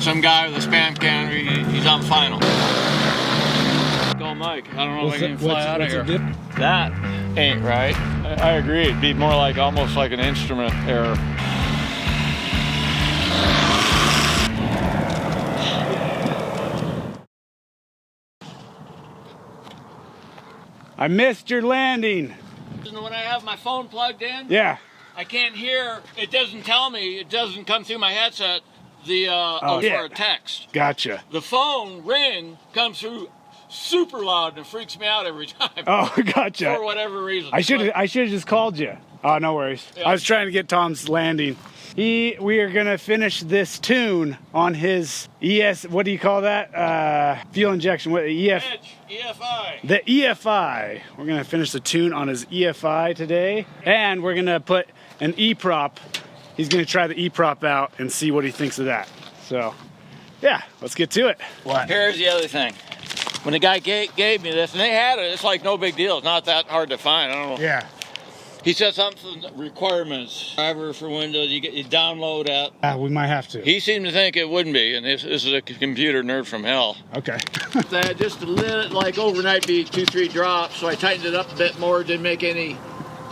some guy with a spam can, he's on final. Go Mike, I don't know if I can fly out of here. That ain't right. I agree, it'd be more like almost like an instrument error. I missed your landing. When I have my phone plugged in, yeah, I can't hear, it doesn't tell me, it doesn't come through my headset, for a text. Gotcha. The phone ring comes through super loud and it freaks me out every time. Oh, gotcha. For whatever reason. I should have just called you. Oh, no worries. Yeah. I was trying to get Tom's landing. We are gonna finish this tune on his what do you call that? Fuel injection, what, EFI. The EFI. We're gonna finish the tune on his EFI today, and we're gonna put an E-prop. He's gonna try the E-prop out and see what he thinks of that. So, yeah, let's get to it. What? Here's the other thing. When the guy gave me this, and they had it, it's like no big deal. It's not that hard to find. I don't know. Yeah. He said something, requirements, driver for Windows, you download that. We might have to. He seemed to think it wouldn't be, and this is a computer nerd from hell. Okay. Just a little, like overnight be 2-3 drops, so I tightened it up a bit more, didn't make any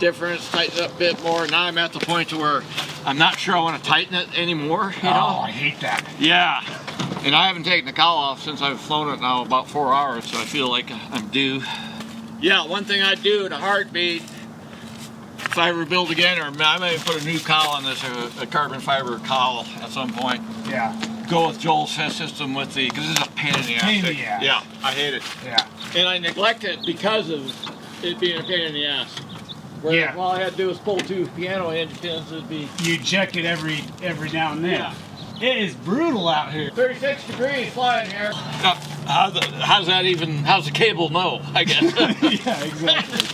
difference, tightened it up a bit more. Now I'm at the point to where I'm not sure I want to tighten it anymore, you know? Oh, I hate that. Yeah. And I haven't taken the cowl off since I've flown it now about 4 hours, so I feel like I'm due. Yeah, one thing I'd do in a heartbeat, if I ever build again, or I may put a new cowl on this, a carbon fiber cowl at some point. Yeah. Go with Joel's system with because this is a pain in the ass. Yeah, I hate it. Yeah. And I neglect it because of it being a pain in the ass. Where all I had to do was pull 2 piano hinge pins, it'd be... You check it every now and then. Yeah. It is brutal out here. 36 degrees flying here. How's the cable know, I guess? Yeah, exactly.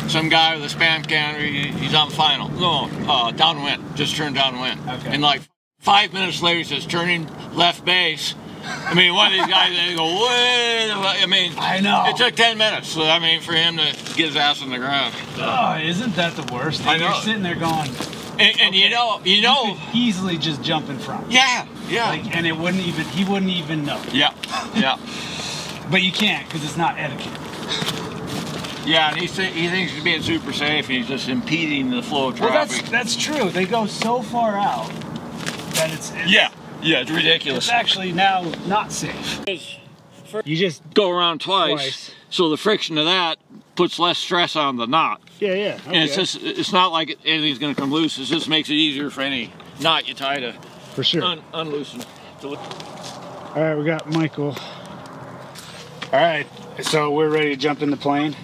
Some guy with a spam can, he's on final. No, downwind, just turned downwind. Okay. And like 5 minutes later, he says, turning left base. I mean, one of these guys, they go, wait. I mean, I know. It took 10 minutes, so, I mean, for him to get his ass on the ground. Oh, isn't that the worst? I know. You're sitting there going... And okay, you know, you could easily just jump in front. Yeah. Like, and he wouldn't even know. Yeah. But you can't, because it's not etiquette. Yeah, and he thinks he's being super safe, and he's just impeding the flow of traffic. Well, that's true. They go so far out that it's it's ridiculous. It's actually now not safe. You just go around twice, so the friction of that puts less stress on the knot. Yeah. Okay. And it's not like anything's going to come loose. It just makes it easier for any knot you tie to for sure unloosen. All right, we got Michael. All right, so we're ready to jump in the plane.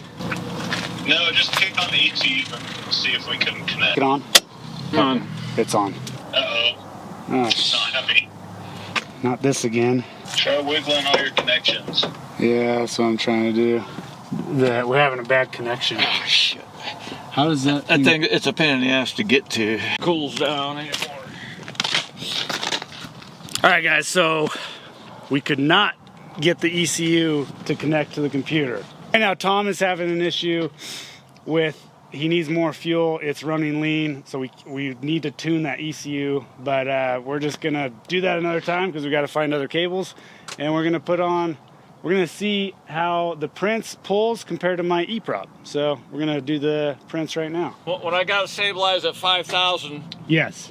No, just kick on the ECU and see if we can connect. Get on. On. It's on. Uh-oh. It's not happy. Not this again. Try wiggling all your connections. Yeah, that's what I'm trying to do. We're having a bad connection. Oh, shit. How does that thing, it's a pain in the ass to get to. Cools down. Alright guys, so we could not get the ECU to connect to the computer. Right now Tom is having an issue with, he needs more fuel, it's running lean, so we need to tune that ECU, but we're just gonna do that another time because we gotta find other cables, and we're gonna see how the Prince pulls compared to my E-prop. So we're gonna do the Prince right now. Well, when I got it stabilized at 5,000 yes,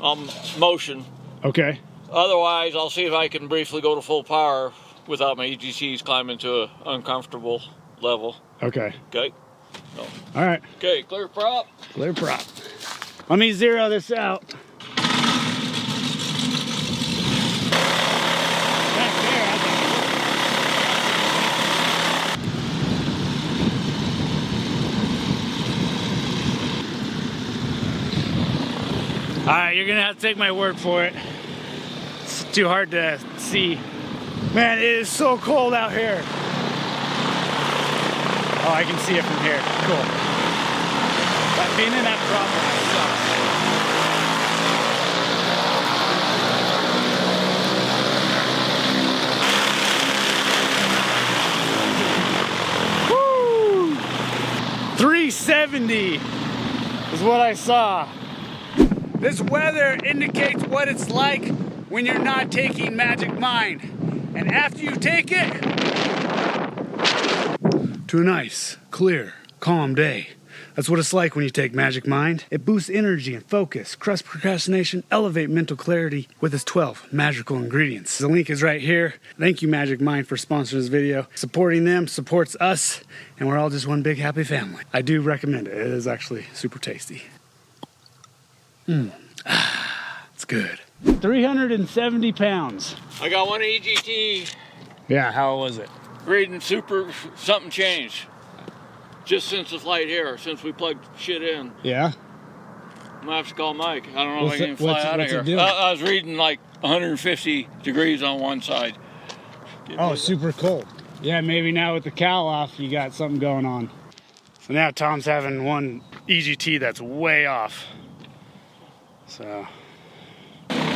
motion. Okay. Otherwise, I'll see if I can briefly go to full power without my EGCs climbing to an uncomfortable level. Okay. Okay. No. All right. Okay, clear prop. Clear prop. Let me zero this out. All right, you're gonna have to take my word for it. It's too hard to see. Man, it is so cold out here. Oh, I can see it from here. Cool. But being in that prop. Woo! 370 is what I saw. This weather indicates what it's like when you're not taking Magic Mind. And after you take it, to a nice, clear, calm day. That's what it's like when you take Magic Mind. It boosts energy and focus, crush procrastination, elevate mental clarity with its 12 magical ingredients. The link is right here. Thank you, Magic Mind, for sponsoring this video. Supporting them supports us, and we're all just one big happy family. I do recommend it. It is actually super tasty. It's good. 370 pounds. I got one EGT Yeah, how was it? reading super, something changed. Just since the flight here, since we plugged shit in. Yeah? I'm gonna have to call Mike. I don't know if I can even fly what's out of it here. doing? I was reading like 150 degrees on one side. Oh, super cold. Yeah, maybe now with the cowl off, you got something going on. So now Tom's having one EGT that's way off. So,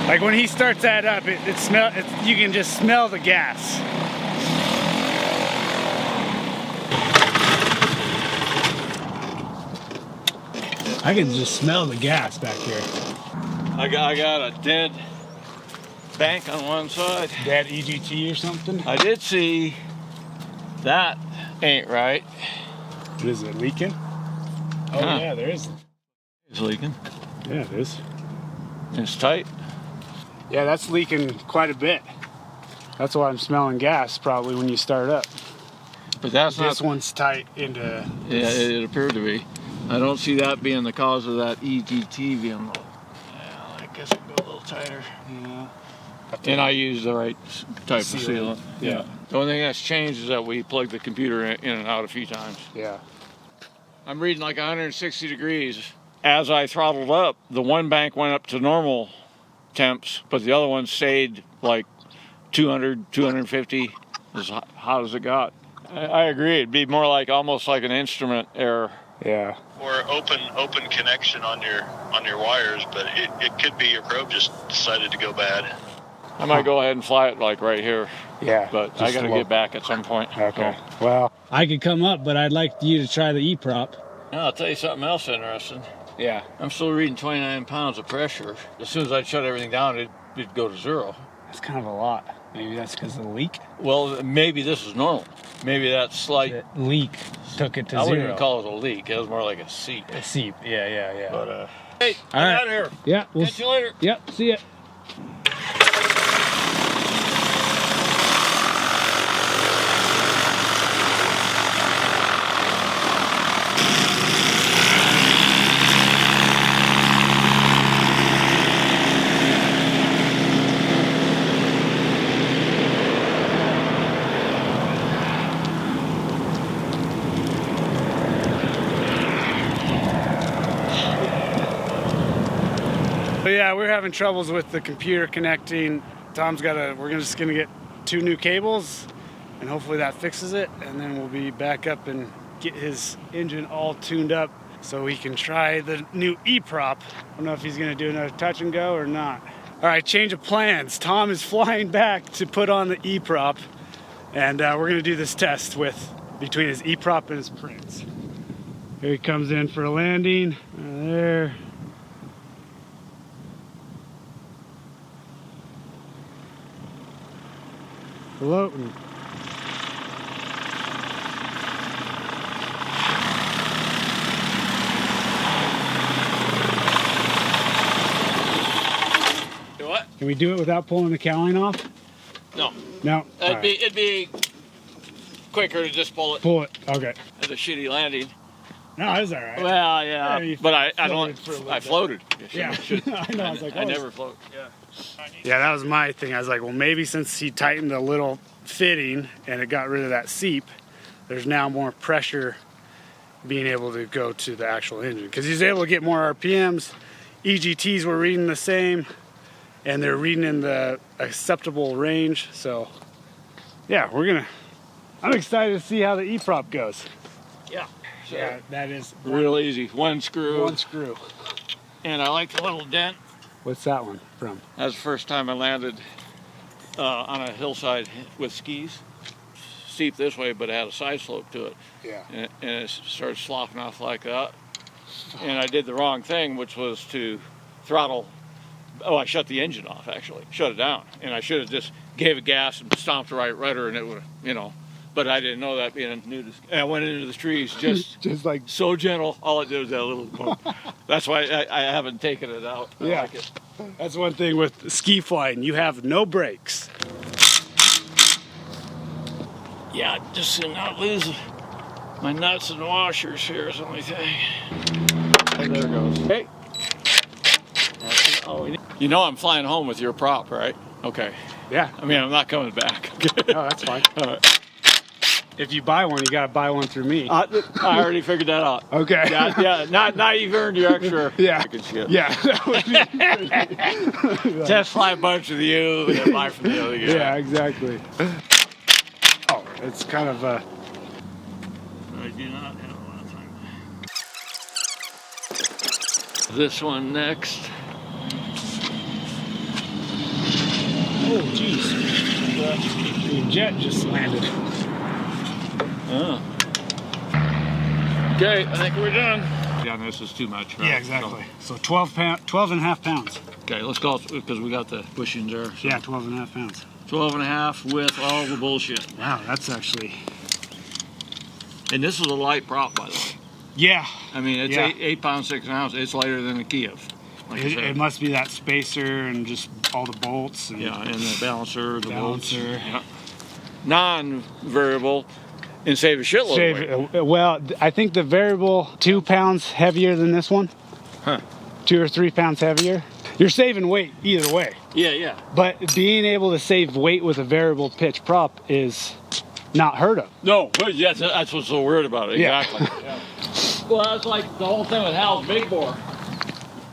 like when he starts that up, you can just smell the gas. I can just smell the gas back here. I got a dead bank on one side. Dead EGT or something? I did see that ain't right. What is it, leaking? Oh Huh. yeah, there is. It's leaking. Yeah, it is. It's tight. Yeah, that's leaking quite a bit. That's why I'm smelling gas probably when you start up. But that's This not. one's tight into. Yeah, it appeared to be. I don't see that being the cause of that EGT being low. Yeah, I guess it'll go a little tighter. Yeah. And I use the right type of Sealant. sealant. Yeah. The only thing that's changed is that we plugged the computer in and out a few times. Yeah. I'm reading like 160 degrees. As I throttled up, the one bank went up to normal temps, but the other one stayed like 200, 250, as hot as it got. I agree. It'd be more like almost like an instrument error. Yeah. Or open connection on your wires, but it could be your probe just decided to go bad. I might go ahead and fly it like right here, Yeah. but I got to get back at some point. Okay. Well, I could come up, but I'd like you to try the E-prop. Now, I'll tell you something else interesting. Yeah. I'm still reading 29 pounds of pressure. As soon as I shut everything down, it'd go to zero. That's kind of a lot. Maybe that's because of the leak. Well, maybe this is normal. Maybe that slight. The leak took it to I zero. wouldn't even call it a leak. It was more like a seep. A seep. Yeah. But hey, All get right. out of here. Yeah. Catch you later. Yep. See ya. But yeah, we're having troubles with the computer connecting. We're just gonna get 2 new cables and hopefully that fixes it. And then we'll be back up and get his engine all tuned up so he can try the new E-prop. I don't know if he's gonna do another touch and go or not. All right, change of plans. Tom is flying back to put on the E-prop and we're gonna do this test between his E-prop and his Prince. Here he comes in for a landing, there. Floating. Do what? Can we do it without pulling the cowling off? No. No. All right. It'd be quicker to just pull it Pull it. Okay. as a shitty landing. No, it's all right. Well, yeah, Yeah, you but I floated for a don't. little I bit. floated. Yeah. I know. I was like, I oh, never float. Yeah. Yeah, that was my thing. I was like, well, maybe since he tightened the little fitting and it got rid of that seep, there's now more pressure being able to go to the actual engine because he's able to get more RPMs. EGTs were reading the same, and they're reading in the acceptable range. So, yeah, I'm excited to see how the E-prop goes. Yeah. So Yeah, that is real easy. One screw. one screw. And I like the little dent. What's that one from? That was the first time I landed on a hillside with skis. Steep this way, but it had a side slope to it. Yeah. And it started sloughing off like that. And I did the wrong thing, which was to throttle I shut the engine off, actually. Shut it down. And I should have just gave it gas and stomped the right rudder, and it would, but I didn't know that being new. And I went into the trees just like so gentle. All it did was that little bump. That's why I haven't taken it out. I like it. That's one thing with ski flying. You have no brakes. Yeah, just to not lose my nuts and washers here is the only thing. There it goes. Hey. I'm flying home with your prop, right? Okay. Yeah. I mean, I'm not coming back. No, that's fine. All right. If you buy one, you got to buy one through me. I already figured that out. Okay. Yeah. Now you've earned your extra. Yeah. Shit. Yeah. Test fly a bunch with you, and then buy from the other guy. Yeah, exactly. Oh, it's kind of I do not have a lot of time. This one next. Oh, jeez. The jet just landed. Oh. Okay, I think we're done. Yeah, this is too much, right? Yeah, exactly. So 12 and a half pounds. Okay, let's go, because we got the bushings there. So. Yeah, 12 and a half pounds. 12 and a half with all the bullshit. Wow, that's actually... And this is a light prop, by the way. Yeah. I mean, it's 8 pounds, 6 ounces. It's lighter than a Kiev. Like It must be that spacer and just all the bolts. And and the balancer, the bolts. Yeah. Non-variable, and save a shitload of weight. Well, I think the variable 2 pounds heavier than this one. Huh. 2 or 3 pounds heavier. You're saving weight either way. Yeah. But being able to save weight with a variable pitch prop is not heard of. No, but yes, that's what's so weird about it. Yeah. Exactly. Yeah. Well, that's like the whole thing with Hal's Big Bore.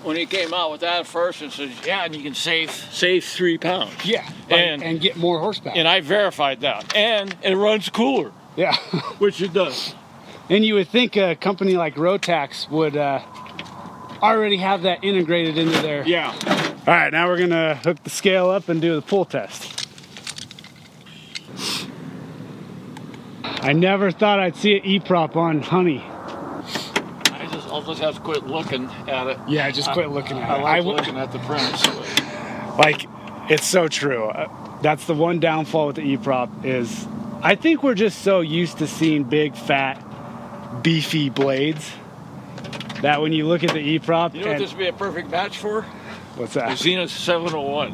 When he came out with that at first and said, and you can save 3 pounds. Yeah, and get more horsepower. And I verified that. And it runs cooler. Yeah. Which it does. And you would think a company like Rotax would already have that integrated into their... Yeah. All right, now we're gonna hook the scale up and do the pull test. I never thought I'd see an E-prop on honey. I'll just have to quit looking at it. Yeah, just quit looking at it. I like looking at the prints. Like, it's so true. That's the one downfall with the E-prop is I think we're just so used to seeing big, fat, beefy blades that when you look at the E-prop... You know what this would be a perfect match for? What's that? The Zenith 701.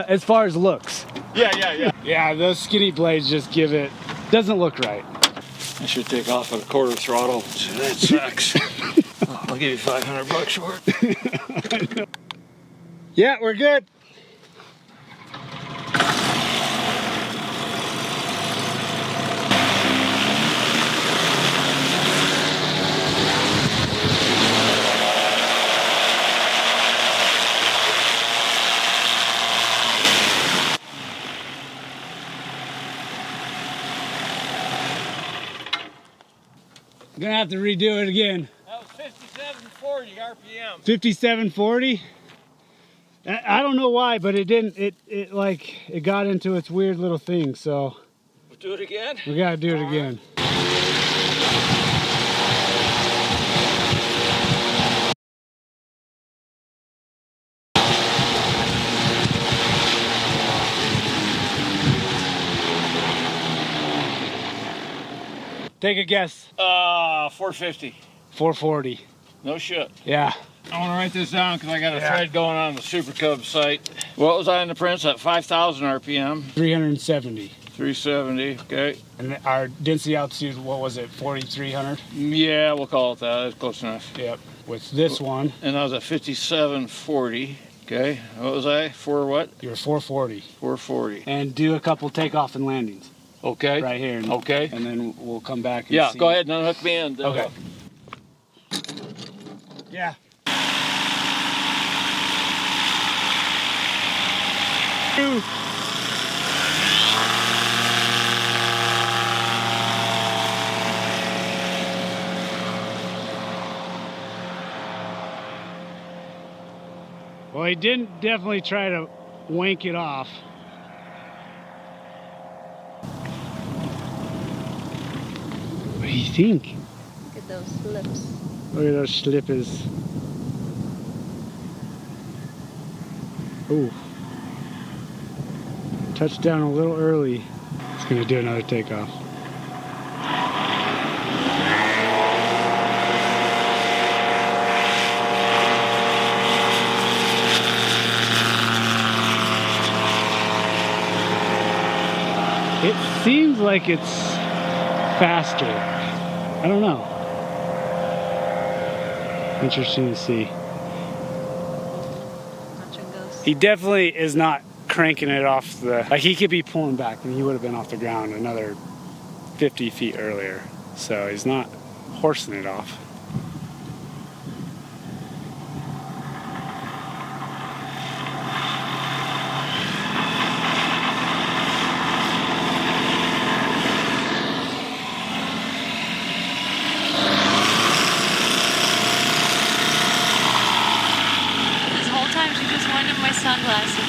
As far as looks. Yeah. Yeah, those skinny blades just give it... Doesn't look right. I should take off at a quarter throttle. So that sucks. I'll give you $500 for it. Yeah, we're good. Gonna have to redo it again. That was 5740 RPM. 5740? I don't know why, but it didn't, it got into its weird little thing, so. We'll do it again? We gotta do it again. Take a guess. 450. 440. No shit. Yeah. I want to write this down because I got a thread going on the Super Cub site. What was I in the prints at 5,000 RPM? 370. 370, okay. And our density altitude, what was it, 4,300? Yeah, we'll call it that. That's close enough. Yep. With this one. And I was at 5740. Okay. What was I? For what? You were 440. 440. And do a couple takeoff and landings. Okay. Right here. And, okay. And then we'll come back and see. Go ahead and unhook me in. Okay. Yeah. Well, he didn't definitely try to wank it off. What do you think? Look at those lips. Look at those slippers. Ooh. Touchdown a little early. It's gonna do another takeoff. It seems like it's faster. I don't know. Interesting to see. He definitely is not cranking it off the... Like, he could be pulling back and he would have been off the ground another 50 feet earlier. So he's not horsing it off. Sunglasses.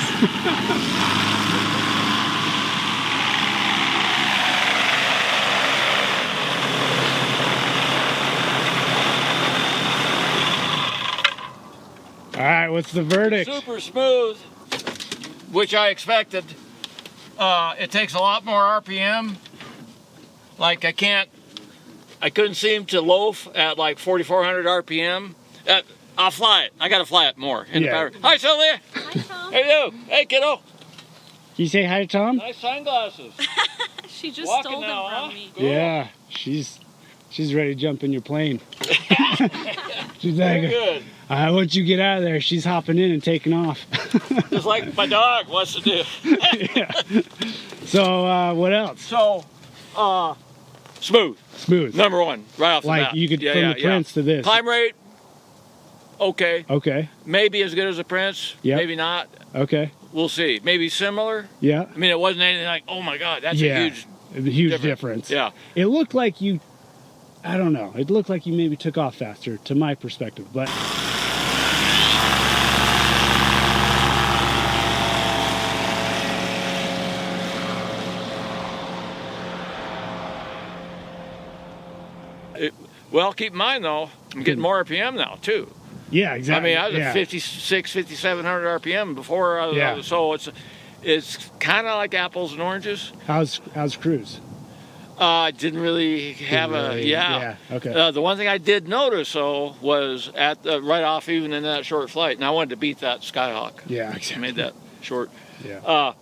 All right, what's the verdict? Super smooth, which I expected. It takes a lot more RPM. Like I couldn't seem to loaf at like 4,400 RPM. I'll fly it. I gotta fly it more in the power. Hi, Sylvia. Hi, Tom. Hey, you. Hey, kiddo. You say hi to Tom? Nice sunglasses. She just Walking stole them now, from huh? me. Cool. Yeah, she's ready to jump in your plane. She's Very like, good. once you get out of there, she's hopping in and taking off. Just like my dog wants to do. Yeah. So, what else? So, smooth. Smooth. Number one, right off the bat. Like you could from the Prince to this. Climb rate, okay. Okay. Maybe as good as the Prince. Yep. Maybe not. Okay. We'll see. Maybe similar. Yeah. I mean, it wasn't anything like, oh my God, that's a huge difference. Yeah. It looked like you, I don't know. It looked like you maybe took off faster, to my perspective, but. Well, keep in mind though, I'm getting more RPM now too. Yeah, exactly. I mean, I was at 56, 5,700 RPM before. So it's kind of like apples and oranges. How's cruise? I didn't really have Yeah. Okay. The one thing I did notice though was at right off even in that short flight, and I wanted to beat that Skyhawk. Yeah, I exactly. made that short. Yeah.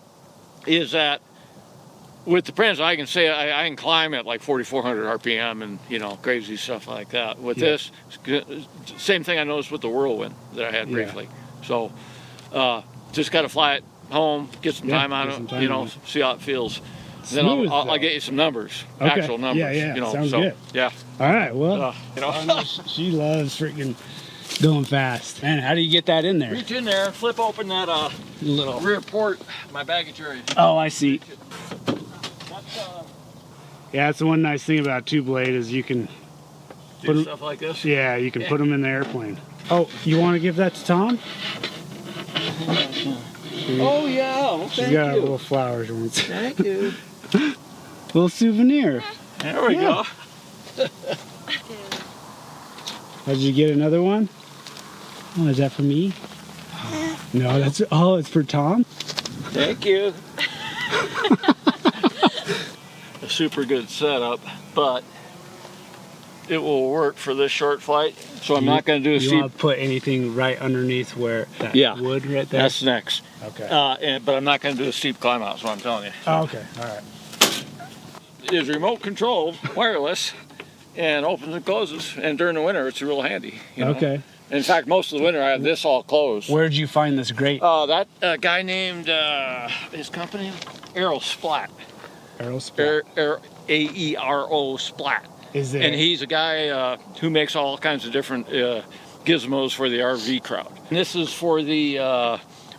Is that with the Prince, I can say I can climb at like 4,400 RPM and crazy stuff like that. With this, same thing I noticed with the Whirlwind that I had briefly. So just got to fly it home, get some time on it, see how it feels. Then I'll get you some numbers, actual numbers. Yeah. Sounds good. Yeah. All right. Well, she loves freaking going fast. Man, how do you get that in there? Reach in there, flip open that Little rear port, my baggage area. Oh, I see. Yeah, that's the one nice thing about two blade is you can do stuff like this. Yeah, you can put them in the airplane. Oh, you want to give that to Tom? Oh yeah, well, she's got little flowers ones. Thank you. Little souvenir. There we go. Did you get another one? Oh, is that for me? No, it's for Tom. Thank you. A super good setup, but it will work for this short flight. So I'm not going to do a steep. You want to put anything right underneath where that wood right there? That's next. Okay. But I'm not going to do a steep climb out. Is what I'm telling you. Oh, okay. All right. It is remote controlled, wireless, and opens and closes. And during the winter, it's real handy. Okay. In fact, most of the winter I have this all closed. Where'd you find this grate? That guy named his company Splat. Splat. Aero Splat. Is there? And he's a guy who makes all kinds of different gizmos for the RV crowd. And this is for the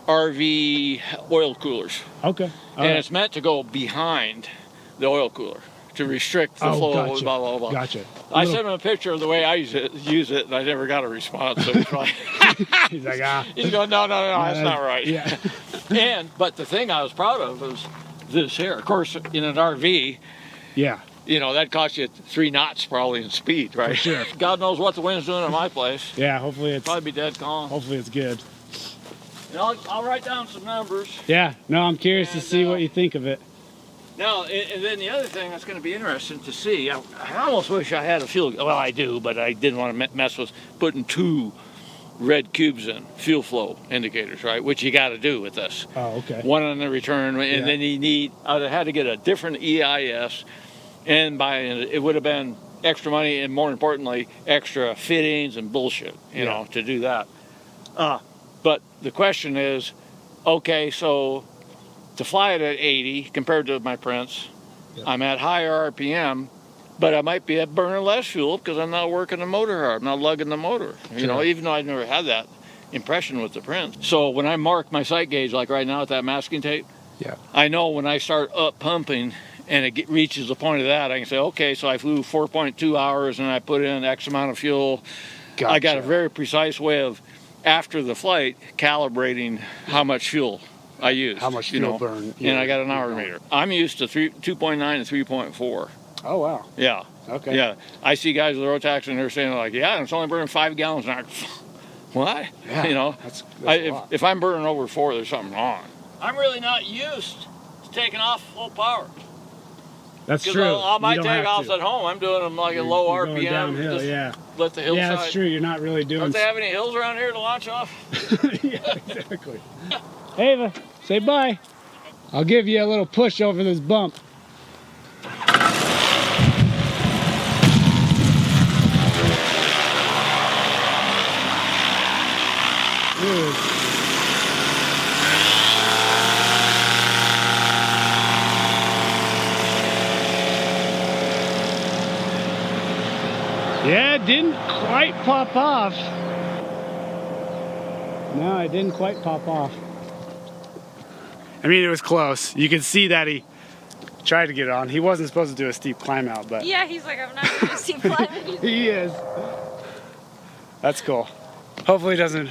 RV oil coolers. Okay. And it's meant to go behind the oil cooler to restrict the flow. Gotcha. Blah blah blah. Gotcha. I sent him a picture of the way I use it, and I never got a response. So he's like, he's like, he's going, no, that's not right. Yeah. But the thing I was proud of was this here. Of course, in an RV, that costs you 3 knots probably in speed, right? For sure. God knows what the wind's doing at my place. Yeah, hopefully it's probably be dead calm. Hopefully it's good. And I'll write down some numbers. Yeah, no, I'm curious to see what you think of it. Now, and then the other thing that's going to be interesting to see, I almost wish I had a fuel, well, I do, but I didn't want to mess with putting 2 red cubes in, fuel flow indicators, right? Which you got to do with this. Oh, okay. One on the return, and then you need, I had to get a different EIS, and it would have been extra money, and more importantly, extra fittings and bullshit, you know, to do that. But the question is, okay, so to fly it at 80 compared to my Prince, I'm at higher RPM, but I might be burning less fuel because I'm not working the motor hard. I'm not lugging the motor, you know, even though I never had that impression with the Prince. So when I mark my sight gauge, like right now with that masking tape, I know when I start up pumping and it reaches the point of that, I can say, okay, so I flew 4.2 hours and I put in X amount of fuel. I got a very precise way of, after the flight, calibrating how much fuel I used. How much fuel burn. And I got an hour meter. I'm used to 2.9 and 3.4. Oh, wow. Yeah. Okay. Yeah. I see guys with Rotax and they're saying like, yeah, it's only burning 5 gallons an hour. What? Yeah, you know, that's a lot. if I'm burning over 4, there's something wrong. I'm really not used to taking off full power. That's true. All my takeoffs at home, I'm doing them like a low RPM. Downhill, just let the hillside. Yeah, that's true. You're not really doing. Don't they have any hills around here to launch off? Yeah, exactly. Ava, say bye. I'll give you a little push over this bump. Ooh. Yeah, it didn't quite pop off. No, it didn't quite pop off. I mean, it was close. You could see that he tried to get it on. He wasn't supposed to do a steep climb out, but... Yeah, he's like, I'm not going to steep climb it. He is. That's cool. Hopefully it doesn't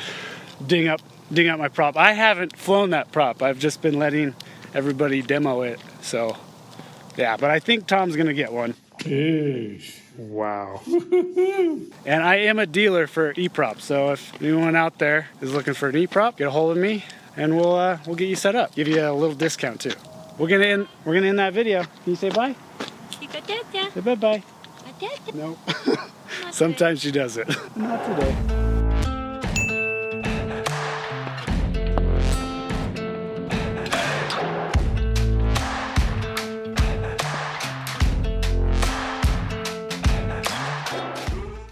ding up my prop. I haven't flown that prop. I've just been letting everybody demo it. So, yeah, but I think Tom's going to get one. Wow. And I am a dealer for e-props, so if anyone out there is looking for an e-prop, get a hold of me and we'll get you set up. Give you a little discount too. We're gonna end that video. Can you say bye? Say bye-bye. No. Sometimes she does it. Not today.